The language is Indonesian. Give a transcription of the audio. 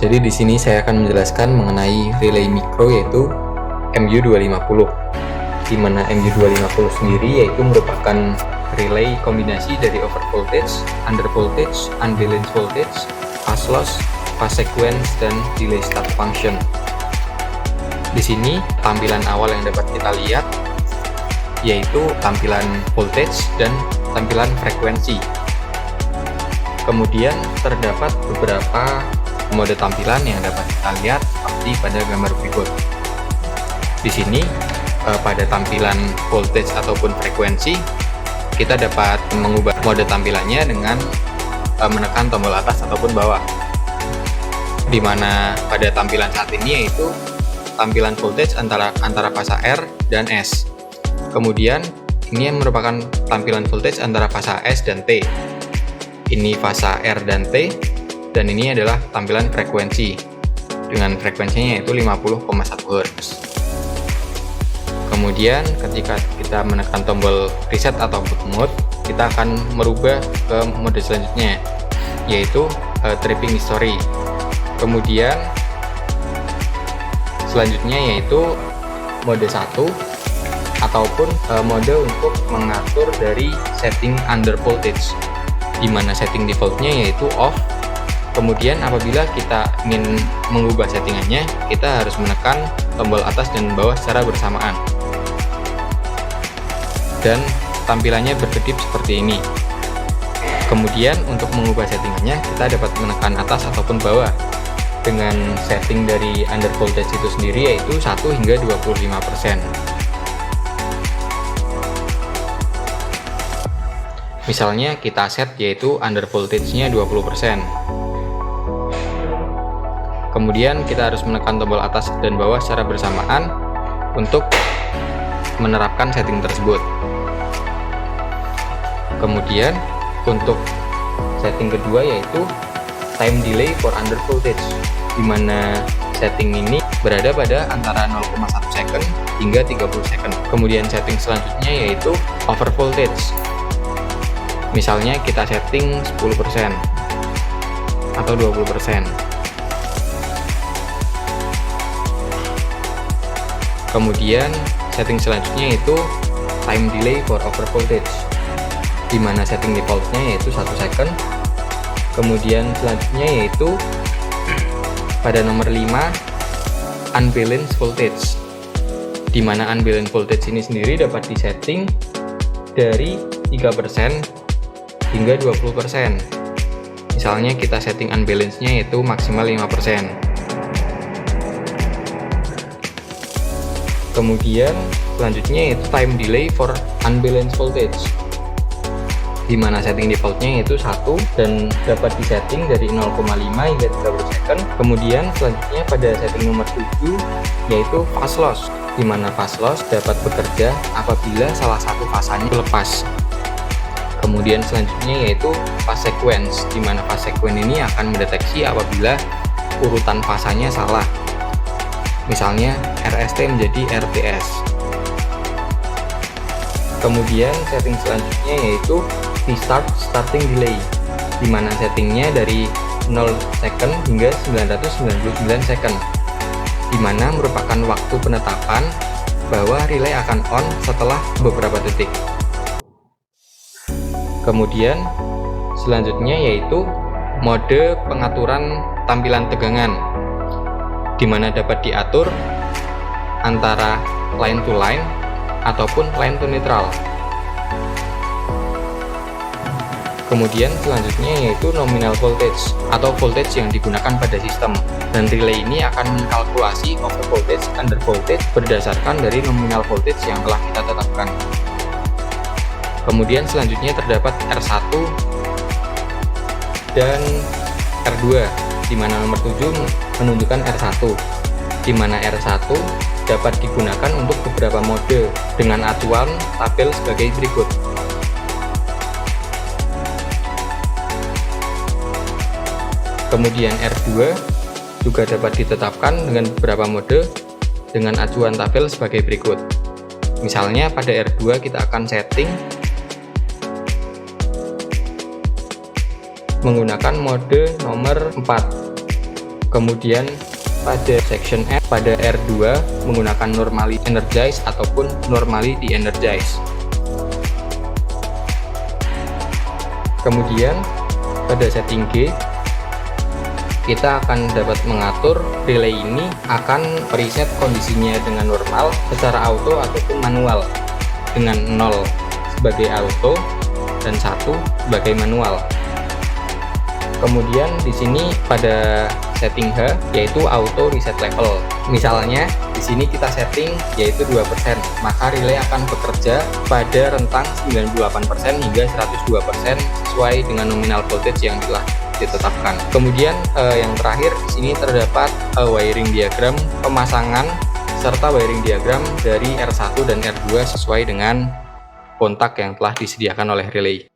Jadi di sini saya akan menjelaskan mengenai relay mikro yaitu MU250. Di mana MU250 sendiri yaitu merupakan relay kombinasi dari overvoltage, undervoltage, unbalanced voltage, fast loss, fast sequence, dan delay start function. Di sini tampilan awal yang dapat kita lihat yaitu tampilan voltage dan tampilan frekuensi. Kemudian terdapat beberapa mode tampilan yang dapat kita lihat seperti pada gambar berikut. Di sini pada tampilan voltage ataupun frekuensi kita dapat mengubah mode tampilannya dengan menekan tombol atas ataupun bawah. Di mana pada tampilan saat ini yaitu tampilan voltage antara fasa R dan S. Kemudian ini yang merupakan tampilan voltage antara fasa S dan T. Ini fasa R dan T. Dan ini adalah tampilan frekuensi dengan frekuensinya yaitu 50,1 Hz. Kemudian ketika kita menekan tombol reset atau boot mode, kita akan merubah ke mode selanjutnya yaitu tripping history. Kemudian selanjutnya yaitu mode 1 ataupun mode untuk mengatur dari setting under voltage, di mana setting defaultnya yaitu off. Kemudian apabila kita ingin mengubah settingannya, kita harus menekan tombol atas dan bawah secara bersamaan. Dan tampilannya berkedip seperti ini. Kemudian untuk mengubah settingannya, kita dapat menekan atas ataupun bawah dengan setting dari under voltage itu sendiri yaitu 1 hingga 25%. Misalnya kita set yaitu under voltage-nya 20%. Kemudian kita harus menekan tombol atas dan bawah secara bersamaan untuk menerapkan setting tersebut. Kemudian untuk setting kedua yaitu time delay for under voltage, di mana setting ini berada pada antara 0,1 second hingga 30 second. Kemudian setting selanjutnya yaitu over voltage. Misalnya kita setting 10% atau 20%. Kemudian setting selanjutnya yaitu time delay for over voltage, di mana setting defaultnya yaitu 1 second. Kemudian selanjutnya yaitu pada nomor 5 unbalanced voltage, di mana unbalanced voltage ini sendiri dapat disetting dari 3% hingga 20%. Misalnya kita setting unbalance-nya yaitu maksimal 5%. Kemudian selanjutnya yaitu time delay for unbalanced voltage, di mana setting defaultnya yaitu 1 dan dapat disetting dari 0,5 hingga 30 second. Kemudian selanjutnya pada setting nomor 7 yaitu fast loss, di mana fast loss dapat bekerja apabila salah satu fasanya lepas. Kemudian selanjutnya yaitu fast sequence, di mana fast sequence ini akan mendeteksi apabila urutan fasanya salah. Misalnya RST menjadi RTS. Kemudian setting selanjutnya yaitu starting delay, di mana settingnya dari 0 second hingga 999 second, di mana merupakan waktu penetapan bahwa relay akan on setelah beberapa detik. Kemudian selanjutnya yaitu mode pengaturan tampilan tegangan, di mana dapat diatur antara line to line ataupun line to neutral. Kemudian selanjutnya yaitu nominal voltage atau voltage yang digunakan pada sistem, dan relay ini akan mengkalkulasi over voltage, under voltage berdasarkan dari nominal voltage yang telah kita tetapkan. Kemudian selanjutnya terdapat R1 dan R2, di mana nomor 7 menunjukkan R1, di mana R1 dapat digunakan untuk beberapa mode dengan acuan tabel sebagai berikut. Kemudian R2 juga dapat ditetapkan dengan beberapa mode dengan acuan tabel sebagai berikut. Misalnya pada R2 kita akan setting menggunakan mode nomor 4, Kemudian pada section F, pada R2 menggunakan normally energize ataupun normally de-energize. Kemudian pada setting G, kita akan dapat mengatur relay ini akan preset kondisinya dengan normal secara auto ataupun manual, dengan 0 sebagai auto dan 1 sebagai manual. Kemudian di sini pada setting H yaitu auto reset level. Misalnya di sini kita setting yaitu 2%, maka relay akan bekerja pada rentang 98% hingga 102% sesuai dengan nominal voltage yang telah ditetapkan. Kemudian yang terakhir di sini terdapat wiring diagram pemasangan serta wiring diagram dari R1 dan R2 sesuai dengan kontak yang telah disediakan oleh relay.